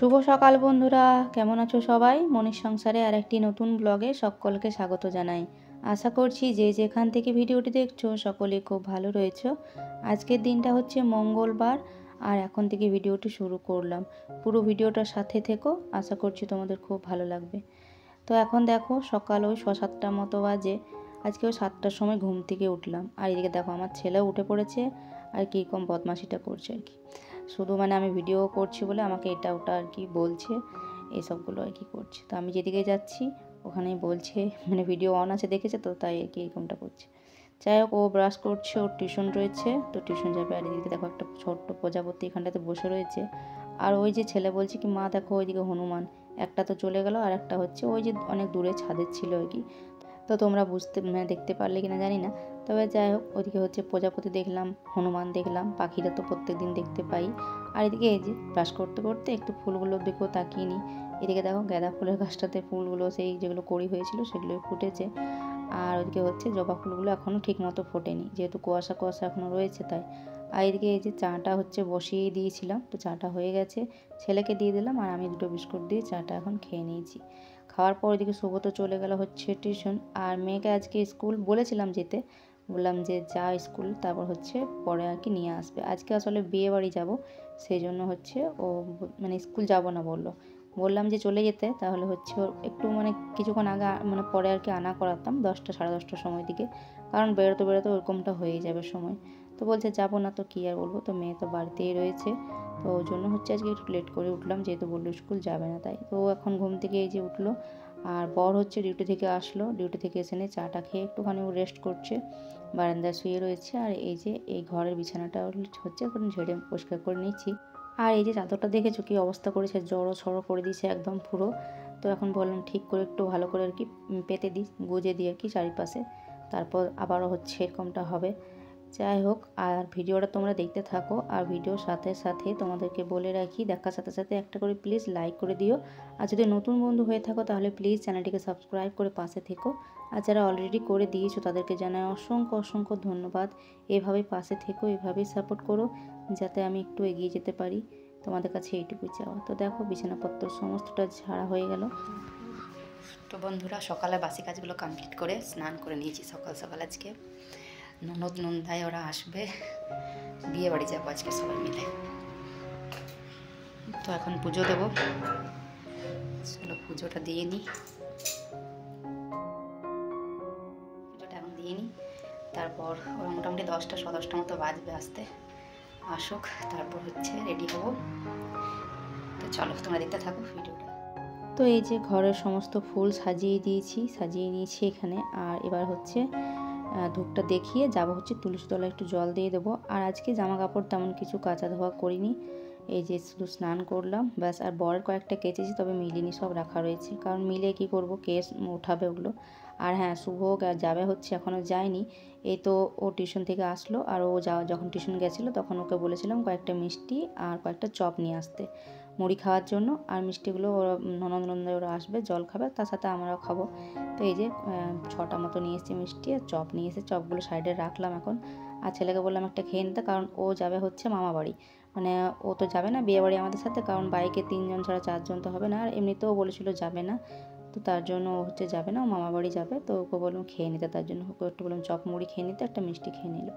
শুভ সকাল বন্ধুরা, কেমন আছো সবাই? মনির সংসারে আর একটি নতুন ব্লগে সকলকে স্বাগত জানাই। আশা করছি যে যেখান থেকে ভিডিওটি দেখছো সকলে খুব ভালো রয়েছো। আজকের দিনটা হচ্ছে মঙ্গলবার আর এখন থেকে ভিডিওটি শুরু করলাম। পুরো ভিডিওটার সাথে থেকো, আশা করছি তোমাদের খুব ভালো লাগবে। তো এখন দেখো সকাল ওই 6-7টার মতো বাজে। আজকে ওই 7টার সময় ঘুম থেকে উঠলাম আর এদিকে দেখো আমার ছেলেও উঠে পড়েছে আর কীরকম বদমাশিটা করছে আর কি। শুধু আমি ভিডিও করছি বলে আমাকে এটা ওটা আর কি বলছে, এসবগুলো আর কি করছে। তো আমি যেদিকে যাচ্ছি ওখানেই বলছে, ভিডিও অন আছে দেখেছে তো, তাই আর কি এরকমটা করছে। যাই হোক, ও ব্রাশ করছে, ওর টিউশন রয়েছে, তো টিউশন যাবে। আর এদিকে দেখো একটা ছোট্ট প্রজাপতি এখানটাতে বসে রয়েছে। আর ওই যে ছেলে বলছে কি মা দেখো ওইদিকে হনুমান, একটা তো চলে গেল আর একটা হচ্ছে ওই যে অনেক দূরে ছাদের ছিল আর কি। তো তোমরা দেখতে পারলে কিনা জানি না, তবে যাই হোক ওদিকে হচ্ছে প্রজাপতি দেখলাম, হনুমান দেখলাম, পাখিরা তো প্রত্যেক দিন দেখতে পাই। আর এদিকে এই যে ব্রাশ করতে করতে একটু ফুলগুলোর দিকেও তাকিয়ে নিই। এদিকে দেখো গাঁদা ফুলের গাছটাতে ফুলগুলো সেই যেগুলো কড়ি হয়েছিল সেগুলোই ফুটেছে। আর ওদিকে হচ্ছে জবা ফুলগুলো এখনও ঠিক মতো ফোটেনি, যেহেতু কুয়াশা কুয়াশা এখনও রয়েছে তাই। আর এদিকে এই যে চাটা হচ্ছে বসিয়ে দিয়েছিলাম, তো চাটা হয়ে গেছে, ছেলেকে দিয়ে দিলাম আর আমি দুটো বিস্কুট দিয়ে চাটা এখন খেয়ে নিয়েছি। খাওয়ার পর এদিকে শুভতো চলে গেল হচ্ছে টিউশন। আর মেয়েকে আজকে স্কুল বলেছিলাম যেতে, বললাম যে যা স্কুল, তারপর হচ্ছে পরে আর কি নিয়ে আসবে। আজকে আসলে বিয়ে বাড়ি যাবো, সেই জন্য হচ্ছে ও স্কুল যাব না বললাম যে চলে যেতে, তাহলে হচ্ছে ওর একটু কিছুক্ষণ আগে পরে আর কি আনা করাতাম 10টা সাড়ে 10টার সময় দিকে, কারণ বেরোতে বেরোতে ওরকমটা হয়ে যাবে সময়। তো বলছে যাবো না, তো কী আর বলবো, তো মেয়ে তো বাড়িতেই রয়েছে। তো ওই জন্য হচ্ছে আজকে একটু লেট করে উঠলাম, যেহেতু বললো স্কুল যাবে না তাই। তো এখন ঘুম থেকে এই যে উঠলো। আর বর হচ্ছে ডিউটি থেকে আসলো, ডিউটি থেকে এসে নিয়ে চাটা খেয়ে একটুখানি রেস্ট করছে, বারান্দায় শুয়ে রয়েছে। আর এই যে এই ঘরের বিছানাটা হচ্ছে এখন ঝেড়ে পরিষ্কার করে নিচ্ছি। আর এই যে চাদরটা দেখেছো কি অবস্থা করেছে, জড়ো ছড়ো করে দিয়েছে একদম পুরো। তো এখন বললাম ঠিক করে একটু ভালো করে আর কি পেতে দিই, গুজে দিই আর কি চারিপাশে, তারপর আবারও হচ্ছে এরকমটা হবে। যাই হোক, আর ভিডিওটা তোমরা দেখতে থাকো। আর ভিডিওর সাথে সাথে তোমাদেরকে বলে রাখি, দেখার সাথে সাথে একটা করে প্লিজ লাইক করে দিও। আর যদি নতুন বন্ধু হয়ে থাকো তাহলে প্লিজ চ্যানেলটিকে সাবস্ক্রাইব করে পাশে থেকো। আর যারা অলরেডি করে দিয়েছো তাদেরকে জানাই অসংখ্য অসংখ্য ধন্যবাদ। এভাবেই পাশে থেকো, এভাবেই সাপোর্ট করো, যাতে আমি একটু এগিয়ে যেতে পারি। তোমাদের কাছে এইটুকুই চাওয়া। তো দেখো বিছানাপত্র সমস্তটা ঝাড়া হয়ে গেল। তো বন্ধুরা, সকালে বাসি কাজগুলো কমপ্লিট করে স্নান করে নিয়েছি সকাল সকাল। আজকে ননদ নন্দায় ওরা আসবে, বিয়ে বাড়ি যাবো আজকে সবাই মিলে। তো এখন পুজো দেবো, চলো পুজোটা দিয়ে নিই। পুজোটা এখন দিয়ে নিই, তারপর ওরা মোটামুটি 10টা 10:15 মতো বাজবে আসতে। আসুক, তারপর হচ্ছে রেডি হবো। তো চলো তোমরা দেখতে থাকো ভিডিওটা। তো এই যে ঘরের সমস্ত ফুল সাজিয়ে নিয়েছি এখানে। আর এবার হচ্ছে ধূপটা দেখিয়ে যাব হচ্ছে তুলসী তলায় একটু জল দিয়ে দেবো। আর আজকে জামা কাপড় তেমন কিছু কাচা ধোয়া করিনি, এই যে শুধু স্নান করলাম ব্যাস। আর বরের কয়েকটা কেচেছি, তবে মিলিনি, সব রাখা রয়েছে, কারণ মিলে কি করব, কেস উঠাবে ওগুলো। আর হ্যাঁ, শুভ যাবে হচ্ছে, এখনও যায়নি। এই তো ও টিউশন থেকে আসলো, আর ও যখন টিউশন গেছিলো তখন ওকে বলেছিলাম কয়েকটা মিষ্টি আর কয়েকটা চপ নিয়ে আসতে মুড়ি খাওয়ার জন্য। আর মিষ্টিগুলো ওরা ননদ ওরা আসবে, জল খাবে, তার সাথে আমরাও খাবো। তো এই যে 6টা মতো নিয়ে এসেছি মিষ্টি আর চপ নিয়ে এসে, চপগুলো সাইডে রাখলাম এখন। আর ছেলেকে বললাম একটা খেয়ে নিতে, কারণ ও যাবে হচ্ছে মামা বাড়ি। ও তো যাবে না বিয়ে বাড়ি আমাদের সাথে, কারণ বাইকে 3 জন ছাড়া 4 জন তো হবে না। আর এমনিতেও বলেছিল যাবে না, তো তার জন্য ও হচ্ছে যাবে না, ও মামা বাড়ি যাবে। তো ওকে বললাম খেয়ে নিতে, তার জন্য ওকে একটু বললাম চপ মুড়ি খেয়ে নিতে, একটা মিষ্টি খেয়ে নিল।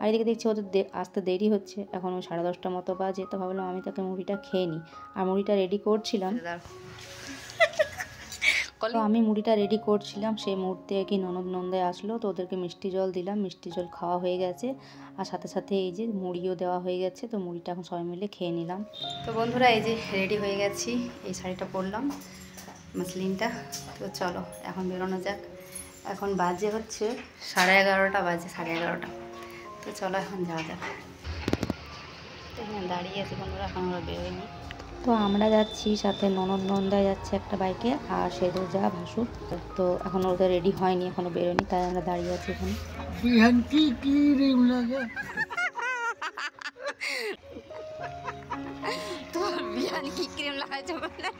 আর এদিকে দেখছি ওদের আসতে দেরি হচ্ছে, এখন ওই 10:30 মতো বাজে। তো ভাবলাম আমি তাকে মুড়িটা খেয়ে নিই। আর মুড়িটা রেডি করছিলাম, তো আমি মুড়িটা রেডি করছিলাম, সেই মুহূর্তে আর কি ননদ নন্দায় আসলো। তো ওদেরকে মিষ্টি জল দিলাম, মিষ্টি জল খাওয়া হয়ে গেছে। আর সাথে সাথে এই যে মুড়িও দেওয়া হয়ে গেছে, তো মুড়িটা এখন সবাই মিলে খেয়ে নিলাম। তো বন্ধুরা, এই যে রেডি হয়ে গেছি, এই শাড়িটা পরলাম মাসলিনটা। তো চলো এখন বেরোনো যাক। এখন বাজে হচ্ছে 11:30 বাজে, 11:30। তো চলো এখন যাওয়া যাক। এখানে দাঁড়িয়ে আছি বন্ধুরা, এখন আমরা বেরোয়নি। তো আমরা যাচ্ছি, সাথে ননদ নন্দায় যাচ্ছে একটা বাইকে, আর সেদু যা ভাসুর। তো এখন ওদের রেডি হয়নি, এখনো বেরোয়নি, তাই আমরা দাঁড়িয়ে আছি এখানে। তোর বিহান কি ক্রিম লাগাইছ বলে?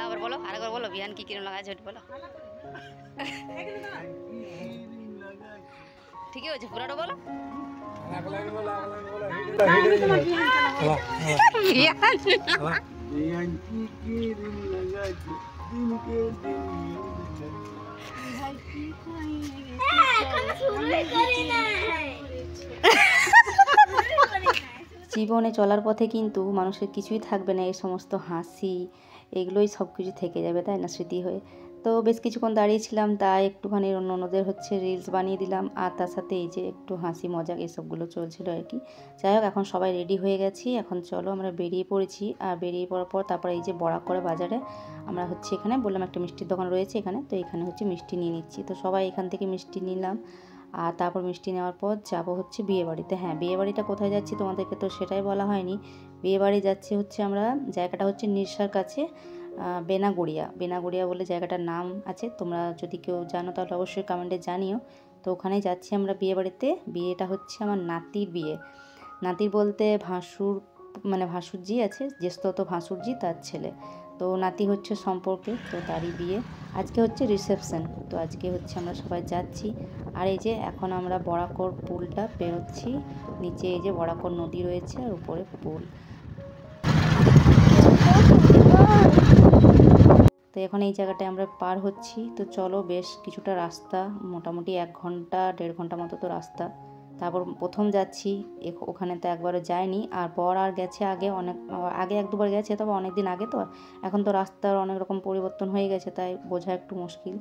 আবার বলো, আরেকবার বলো, বিহান কি ক্রিম লাগাইছ বলো। ঠিকই হয়েছে, পুরাটা বলো। জীবনে চলার পথে কিন্তু মানুষের কিছুই থাকবে না, এই সমস্ত হাসি এগুলোই সব কিছু থেকে যাবে, তাই না, স্মৃতি হয়ে। তো বেশ কিছুক্ষণ দাঁড়িয়েছিলাম, তাই একটুখানি অন্যদের হচ্ছে রিলস বানিয়ে দিলাম, আর তার সাথে এই যে একটু হাসি মজাক এসবগুলো চলছিল আর কি। যাই হোক, এখন সবাই রেডি হয়ে গেছি, এখন চলো আমরা বেরিয়ে পড়েছি। আর বেরিয়ে পড়ার পর তারপরে এই যে বরাকর বাজারে আমরা হচ্ছে এখানে বললাম একটা মিষ্টির দোকান রয়েছে এখানে, তো এখানে হচ্ছে মিষ্টি নিয়ে নিচ্ছি। তো সবাই এখান থেকে মিষ্টি নিলাম, আর তারপর মিষ্টি নেওয়ার পর যাব হচ্ছে বিয়েবাড়িতে। হ্যাঁ, বিয়েবাড়িটা কোথায় যাচ্ছি তোমাদেরকে তো সেটাই বলা হয়নি। বিয়েবাড়ি যাচ্ছি হচ্ছে আমরা, জায়গাটা হচ্ছে নিরসার কাছে, বেনাগড়িয়া বলে জায়গাটার নাম আছে। তোমরা যদি কেউ জানো তাহলে অবশ্যই কমেন্টে জানিও। তো ওখানেই যাচ্ছি আমরা বিয়েবাড়িতে। বিয়েটা হচ্ছে আমার নাতির বিয়ে। নাতির বলতে ভাসুর, মানে ভাসুরজি আছে, জ্যেষ্ঠত ভাসুরজি তার ছেলে। তো নাতি হচ্ছে সম্পর্কে, তো তারই বিয়ে। আজকে হচ্ছে রিসেপশন, তো আজকে হচ্ছে আমরা সবাই যাচ্ছি। আর এই যে এখন আমরা বরাকর পুলটা পেরোচ্ছি, নিচে এই যে বরাকর নদী রয়েছে আর উপরে পুল। তো এখন এই জায়গাটায় আমরা পার হচ্ছি। তো চলো, বেশ কিছুটা রাস্তা, মোটামুটি 1-1.5 ঘন্টা মতো তো রাস্তা। তারপর প্রথম যাচ্ছি, ওখানে তো একবারও যায়নি, আর বর আর গেছে আগে, আগে 1-2 বার গেছে, তবে অনেক দিন আগে তো। এখন তো রাস্তার অনেক রকম পরিবর্তন হয়ে গেছে, তাই বোঝা একটু মুশকিল,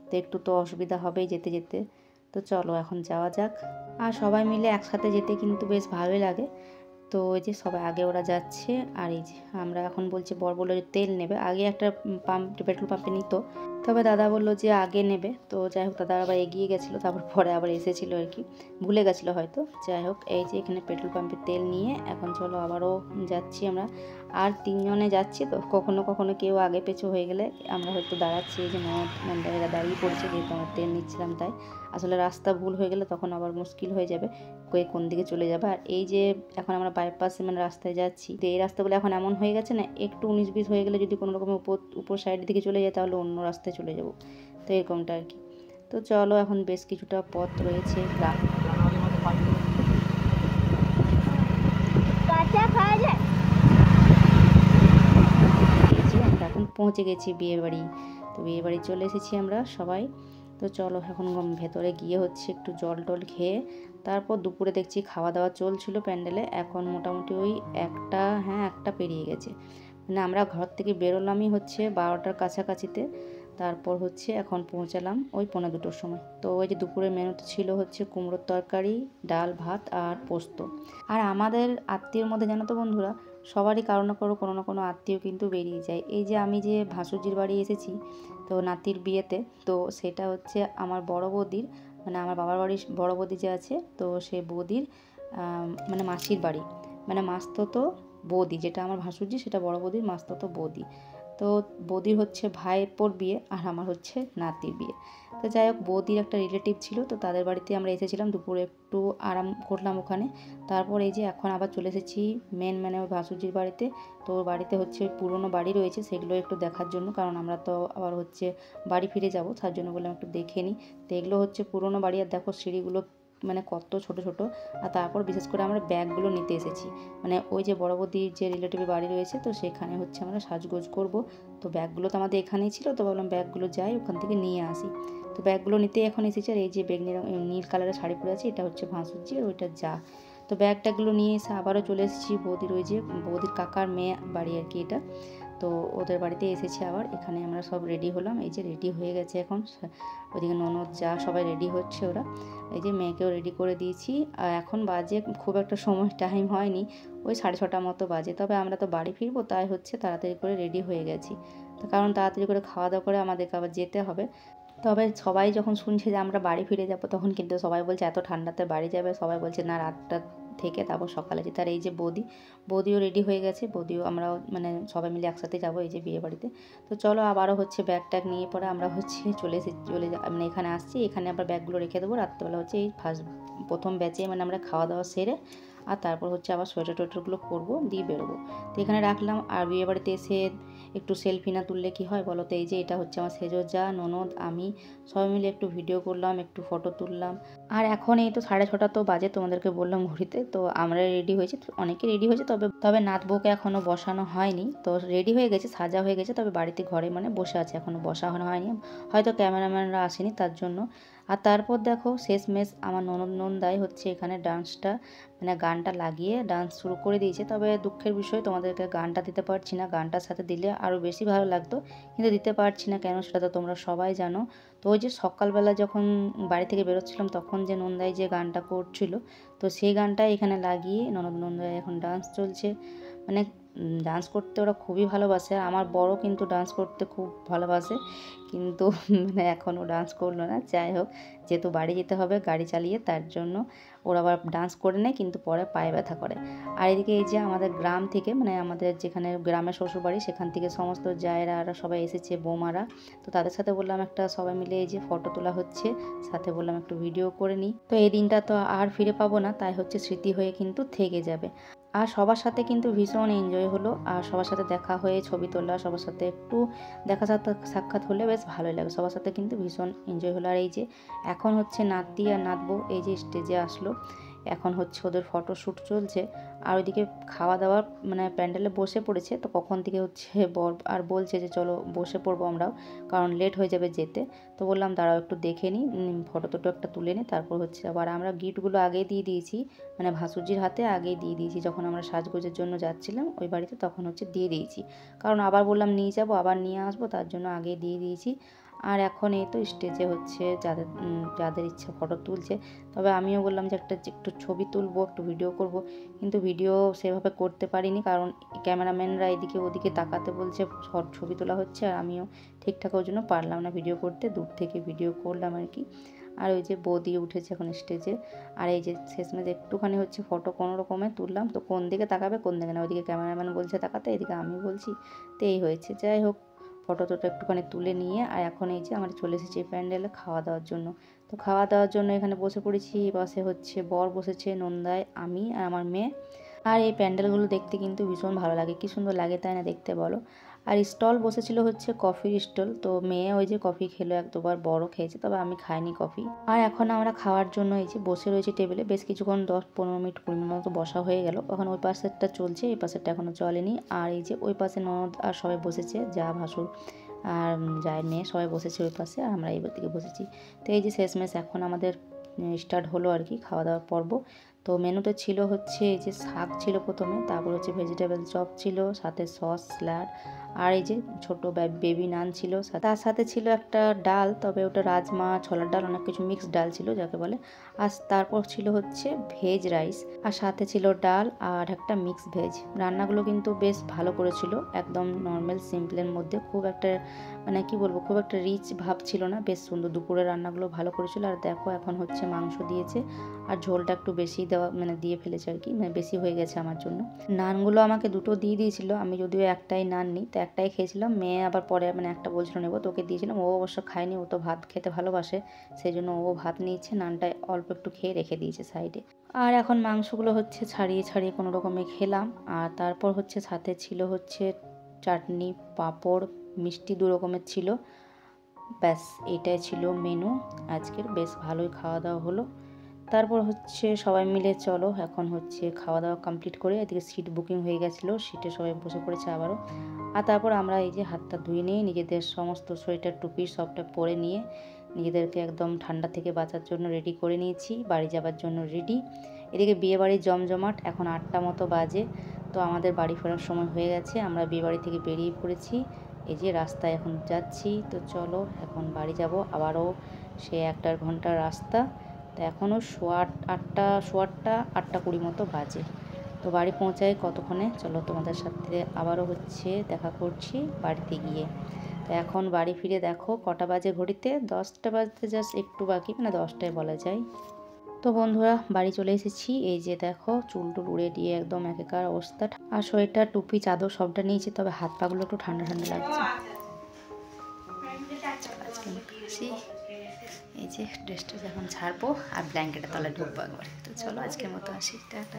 তো একটু তো অসুবিধা হবেই যেতে যেতে। তো চলো এখন যাওয়া যাক। আর সবাই মিলে একসাথে যেতে কিন্তু বেশ ভালোই লাগে। তো ওই যে সবাই আগে ওরা যাচ্ছে, আর এই যে আমরা এখন বলছি, বর বললো যে তেল নেবে, আগে একটা পেট্রোল পাম্পে নিত, তবে দাদা বললো যে আগে নেবে। তো যাই হোক, দাদা আবার এগিয়ে গেছিলো, তারপর পরে আবার এসেছিলো আর কি, ভুলে গেছিলো হয়তো। যাই হোক, এই যে এখানে পেট্রোল পাম্পে তেল নিয়ে এখন চলো আবারও যাচ্ছি আমরা। আর 3 জনে যাচ্ছি, তো কখনো কখনো কেউ আগে পেছু হয়ে গেলে আমরা হয়তো দাঁড়াচ্ছি, এই যে নন্দারা দাঁড়িয়ে পড়ছে, যেহেতু আমরা তেল নিচ্ছিলাম তাই। আসলে রাস্তা ভুল হয়ে গেলে তখন আবার মুশকিল হয়ে যাবে, কোন দিকে চলে যাবে। আর এই যে এখন আমরা বাইপাসে মানে রাস্তায় যাচ্ছি, তো এই রাস্তাগুলো এখন এমন হয়ে গেছে না, একটু 19-20 হয়ে গেলে যদি কোনো রকম উপর সাইডের দিকে চলে যায় তাহলে অন্য রাস্তায় চলে যাব, তো এরকমটা আর কি। তো চলো, এখন বেশ কিছুটা পথ রয়েছে গ্রাম। আমরা এখন পৌঁছে গেছি বিয়ে বাড়ি। তো বিয়ে বাড়ি চলে এসেছি আমরা সবাই। তো চলো এখন ভেতরে গিয়ে হচ্ছে একটু জল টল খেয়ে, তারপর দুপুরে দেখছি খাওয়া দাওয়া চলছিল প্যান্ডেলে। এখন মোটামুটি ওই 1টা পেরিয়ে গেছে, মানে আমরা ঘর থেকে বেরোলামই হচ্ছে 12টার কাছাকাছিতে। তারপর হচ্ছে এখন পৌঁছালাম ওই 1:45-2টোর সময়। তো ওই যে দুপুরের মেনুতে ছিল হচ্ছে কুমড়োর তরকারি, ডাল, ভাত আর পোস্ত। আর আমাদের আত্মীয়র মধ্যে জানো তো বন্ধুরা, সবারই কারো না কারো কোনো না কোনো আত্মীয় কিন্তু বেরিয়ে যায়। এই যে আমি যে ভাসুরজির বাড়ি এসেছি তো নাতির বিয়েতে, তো সেটা হচ্ছে আমার বড় বৌদির, মানে আমার বাবার বাড়ির বড় বৌদি যে আছে, তো সে বৌদির মানে মাসির বাড়ি, মানে মাসতো বৌদি, যেটা আমার ভাসুরজি সেটা বড় বৌদির মাসতো বৌদি। তো বৌদির হচ্ছে ভাইপোর বিয়ে, আর আমার হচ্ছে নাতির বিয়ে। তো যাই হোক, বৌদির একটা রিলেটিভ ছিল, তো তাদের বাড়িতে আমরা এসেছিলাম, দুপুরে একটু আরাম করলাম ওখানে। তারপর এই যে এখন আবার চলে এসেছি মানে ওই ভাসুরজির বাড়িতে। তো বাড়িতে হচ্ছে পুরনো বাড়ি রয়েছে, সেগুলো একটু দেখার জন্য, কারণ আমরা তো আবার হচ্ছে বাড়ি ফিরে যাব, তার জন্য বললাম একটু দেখে নিই। তো এগুলো হচ্ছে পুরনো বাড়ি, আর দেখো সিঁড়িগুলো মানে কত ছোট ছোট। আর তারপর বিশেষ করে আমরা ব্যাগগুলো নিতে এসেছি, মানে ওই যে বড় বৌদির যে রিলেটিভের বাড়ি রয়েছে, তো সেখানে হচ্ছে আমরা সাজগোজ করব। তো ব্যাগগুলো তো আমাদের এখানেই ছিল, তো ভাবলাম ব্যাগগুলো যাই ওখান থেকে নিয়ে আসি। তো ব্যাগগুলো নিতে এখন এসেছি। আর এই যে বেগনি নীল কালারের শাড়ি পরে আছে, এটা হচ্ছে ভাসুরজি আর ওইটা যা। তো ব্যাগটাগুলো নিয়ে এসে আবারও চলে এসেছি বৌদির, ওই যে বৌদির কাকার মেয়ে বাড়ি আর কি এটা। তো ওদের বাড়িতে এসেছি আবার, এখানে আমরা সব রেডি হলাম, এই যে রেডি হয়ে গেছে এখন। ওইদিকে ননদ যা সবাই রেডি হচ্ছে ওরা, এই যে মেয়েকেও রেডি করে দিয়েছি। আর এখন বাজে খুব একটা সময় টাইম হয়নি, ওই 6:30 মতো বাজে। তবে আমরা তো বাড়ি ফিরবো, তাই হচ্ছে তাড়াতাড়ি করে রেডি হয়ে গেছি, তো কারণ তাড়াতাড়ি করে খাওয়া দাওয়া করে আমাদেরকে আবার যেতে হবে। তবে সবাই যখন শুনছে যে আমরা বাড়ি ফিরে যাব, তখন কিন্তু সবাই বলছে এত ঠান্ডাতে বাড়ি যাবে, সবাই বলছে না রাতটা থেকে তারপর সকালে যেতে। আর এই যে বৌদিও রেডি হয়ে গেছে, বৌদিও আমরাও মানে সবাই মিলে একসাথে যাবো এই যে বিয়ে বাড়িতে। তো চলো আবারও হচ্ছে ব্যাগ ট্যাগ নিয়ে পরে আমরা হচ্ছে মানে এখানে আসছি, এখানে আবার ব্যাগগুলো রেখে দেবো। রাত্রেবেলা হচ্ছে এই প্রথম ব্যাচে মানে আমরা খাওয়া দাওয়া সেরে, আর তারপর হচ্ছে আবার সোয়েটার টোয়েটারগুলো পরবো, দিয়ে বেরোবো। তো এখানে রাখলাম। আর বিয়ে বাড়িতে এসে একটু সেলফি না তুললে কি হয় বলো তো। এই যে এটা হচ্ছে আমার সেজো যা, ননদ, আমি সবাই মিলে একটু ভিডিও করলাম, একটু ফটো তুললাম। আর এখন এই তো 6:30 তো বাজে, তোমাদেরকে বললাম ঘড়িতে। তো আমরা রেডি হয়েছি, অনেকে রেডি হয়েছে, তবে নাত বউকে এখনও বসানো হয়নি। তো রেডি হয়ে গেছে, সাজা হয়ে গেছে, তবে বাড়িতে ঘরে মানে বসে আছে, এখনও বসানো হয়নি, হয়তো ক্যামেরাম্যানরা আসেনি তার জন্য। আর তারপর দেখো শেষমেশ আমার ননদাই হচ্ছে এখানে ডান্সটা মানে গানটা লাগিয়ে ডান্স শুরু করে দিয়েছে। তবে দুঃখের বিষয় তোমাদেরকে গানটা দিতে পারছি না, গানটার সাথে দিলে আরও বেশি ভালো লাগতো, কিন্তু দিতে পারছি না কেন সেটা তো তোমরা সবাই জানো। তো ওই যে সকালবেলা যখন বাড়ি থেকে বেরোচ্ছিলাম তখন যে নন্দাই যে গানটা করছিল, তো সেই গানটাই এখানে লাগিয়ে নন্দাই এখন ডান্স চলছে। মানে ডান্স করতে ওরা খুবই ভালোবাসে, আর আমার বড় কিন্তু ডান্স করতে খুব ভালোবাসে, কিন্তু মানে এখনও ডান্স করলো না। যাই হোক, যেহেতু বাড়ি যেতে হবে গাড়ি চালিয়ে, তার জন্য ওরা আবার ডান্স করে নেয়, কিন্তু পরে পায়ে ব্যথা করে। আর এদিকে এই যে আমাদের গ্রাম থেকে মানে আমাদের যেখানে গ্রামের শ্বশুরবাড়ি সেখান থেকে সমস্ত জায়েরা আর সবাই এসেছে, বৌমারা। তো তাদের সাথে বললাম একটা সবাই মিলে এই যে ফটো তোলা হচ্ছে, সাথে বললাম একটু ভিডিও করে নিই। তো এই দিনটা তো আর ফিরে পাবো না, তাই হচ্ছে স্মৃতি হয়ে কিন্তু থেকে যাবে। আর সবার সাথে কিন্তু ভীষণ এনজয় হলো, আর সবার সাথে দেখা হয়ে ছবি তোলা, সবার সাথে একটু দেখা সাক্ষাৎ হলে বেশ ভালোই লাগে, সবার সাথে কিন্তু ভীষণ এনজয় হলো। আর এই যে এখন হচ্ছে নাতি আর নাতবো এই যে স্টেজে আসলো, এখন হচ্ছে ওদের ফটোশ্যুট চলছে। আর ওইদিকে খাওয়া দাওয়ার মানে প্যান্ডেলে বসে পড়েছে, তো কখন থেকে হচ্ছে বর আর বলছে যে চলো বসে পড়বো আমরাও, কারণ লেট হয়ে যাবে যেতে। তো বললাম দাঁড়াও একটু দেখে নিই, ফটো টটো একটা তুলে নিই, তারপর হচ্ছে আবার আমরা গিফটগুলো আগেই দিয়ে দিয়েছি, মানে ভাসুরজির হাতে আগেই দিয়ে দিয়েছি, যখন আমরা সাজগোজের জন্য যাচ্ছিলাম ওই বাড়িতে তখন হচ্ছে দিয়ে দিয়েছি, কারণ আবার বললাম নিয়ে যাবো আবার নিয়ে আসবো, তার জন্য আগেই দিয়ে দিয়েছি। আর এখন এই তো স্টেজে হচ্ছে যাদের ইচ্ছা ফটো তুলছে, তবে আমিও বললাম যে একটু ছবি তুলবো, একটু ভিডিও করব, কিন্তু ভিডিও সেভাবে করতে পারিনি, কারণ ক্যামেরাম্যানরা এদিকে ওদিকে তাকাতে বলছে, ছবি তোলা হচ্ছে, আর আমিও ঠিকঠাক ওই জন্য পারলাম না ভিডিও করতে, দূর থেকে ভিডিও করলাম আর কি। আর ওই যে বৌদি উঠেছে এখন স্টেজে, আর এই যে শেষমেশ একটুখানি হচ্ছে ফটো কোনো রকমে তুললাম, তো কোন দিকে তাকাবে কোন দিকে না, ওইদিকে ক্যামেরাম্যান বলছে তাকাতে, এদিকে আমি বলছি, তো এই হয়েছে। যাই হোক, ফটো টটো একটুখানি তুলে নিয়ে আর এখন এই যে আমরা চলে এসেছি প্যান্ডেলে খাওয়া দাওয়ার জন্য। তো খাওয়া দাওয়ার জন্য এখানে বসে পড়েছি, পাশে হচ্ছে বর বসেছে, নন্দায়, আমি আর আমার মেয়ে। আর এই প্যান্ডেলগুলো দেখতে কিন্তু ভীষণ ভালো লাগে, কি সুন্দর লাগে তাই না দেখতে বলো। আর স্টল বসেছিল হচ্ছে কফির স্টল, তো মেয়ে ওই যে কফি খেলো, এক দুবার বড় খেয়েছে, তবে আমি খাইনি কফি। আর এখন আমরা খাওয়ার জন্য এই যে বসে রয়েছি টেবিলে, বেশ কিছুক্ষণ 10-15 মিনিট 20 মিনিট মতো বসা হয়ে গেল, এখন ওই পাশেরটা চলছে, এই পাশেরটা এখনও চলেনি। আর এই যে ওই পাশে ননদ আর সবাই বসেছে, যা ভাসুর আর যাই মেয়ে সবাই বসেছে ওই পাশে, আর আমরা এই দিকে বসেছি। তো এই যে শেষমেশ এখন আমাদের স্টার্ট হলো আর কি খাওয়া দাওয়ার পর্ব। তো মেনুতে ছিল হচ্ছে এই যে শাক ছিল প্রথমে, তারপর হচ্ছে ভেজিটেবল চপ ছিল, সাথে সস, স্যালাড, আর এই যে ছোটো বেবি নান ছিল, তার সাথে ছিল একটা ডাল, তবে ওটা রাজমা ছোলার ডাল, অনেক কিছু মিক্সড ডাল ছিল যাকে বলে। আর তারপর ছিল হচ্ছে ভেজ রাইস, আর সাথে ছিল ডাল আর একটা মিক্স ভেজ। রান্নাগুলো কিন্তু বেশ ভালো করেছিল, একদম নর্মাল সিম্পলের মধ্যে, খুব একটা মানে কি বলবো, খুব একটা রিচ ভাব ছিল না, বেশ সুন্দর। দুপুরের রান্নাগুলো ভালো করেছিল। আর দেখো এখন হচ্ছে মাংস দিয়েছে, আর ঝোলটা একটু বেশি দেওয়া মানে দিয়ে ফেলেছে আর কি, মানে বেশি হয়ে গেছে আমার জন্য। নানগুলো আমাকে দুটো দিয়ে দিয়েছিল, আমি যদিও একটাই নান নিই, তো একটাই খেয়েছিলাম, মেয়ে আবার পরে মানে একটা বলছিল নেবো, তোকে দিয়েছিলাম, ও অবশ্য খায়নি, ও তো ভাত খেতে ভালোবাসে, সেই জন্য ও ভাত নিয়েছে, নানটা অল্প একটু খেয়ে রেখে দিয়েছে সাইডে। আর এখন মাংসগুলো হচ্ছে ছাড়িয়ে ছাড়িয়ে কোনো রকমে খেলাম। আর তারপর হচ্ছে সাথে ছিল হচ্ছে চাটনি, পাঁপড়, মিষ্টি 2 রকমের ছিল, ব্যাস এটাই ছিল মেনু আজকের। বেশ ভালোই খাওয়া দাওয়া হলো। তারপর হচ্ছে সবাই মিলে চলো এখন হচ্ছে খাওয়া দাওয়া কমপ্লিট করে, এদিকে সিট বুকিং হয়ে গেছিলো, সিটে সবাই বসে পড়েছে আবারও। আর তারপর আমরা এই যে হাতটা ধুয়ে নিয়ে নিজেদের সমস্ত সোয়েটার টুপি সবটা পরে নিয়ে নিজেদেরকে একদম ঠান্ডা থেকে বাঁচার জন্য রেডি করে নিয়েছি, বাড়ি যাবার জন্য রেডি। এদিকে বিয়েবাড়ির জমজমাট, এখন 8টা মতো বাজে, তো আমাদের বাড়ি ফেরার সময় হয়ে গেছে, আমরা বিয়েবাড়ি থেকে বেরিয়ে পড়েছি, এই যে রাস্তায় এখন যাচ্ছি। তো চলো এখন বাড়ি যাব, আবারও সে 1 ঘন্টার রাস্তা, তো এখনও 8:20 মতো বাজে। তো বাড়ি পৌঁছায় কতক্ষণে, চলো তোমাদের সাথে আবারও হচ্ছে দেখা করছি বাড়িতে গিয়ে। তো এখন বাড়ি ফিরে দেখো কটা বাজে ঘড়িতে, 10টা বাজতে জাস্ট একটু বাকি, মানে 10টায় বলা যায়। তো বন্ধুরা বাড়ি চলে এসেছি, এই যে দেখো চুল টুল উড়ে দিয়ে একদম একাকার অবস্থা, আর সোয়েটার টুপি চাদর সবটা নিয়েছি, তবে হাত পাগুলো একটু ঠান্ডা ঠান্ডা লাগছে। এই যে ড্রেসটা যখন ছাড়বো আর ব্ল্যাঙ্কেটের তলায় ঢুকবো একবার। তো চলো আজকের মতো আসি, টাটা।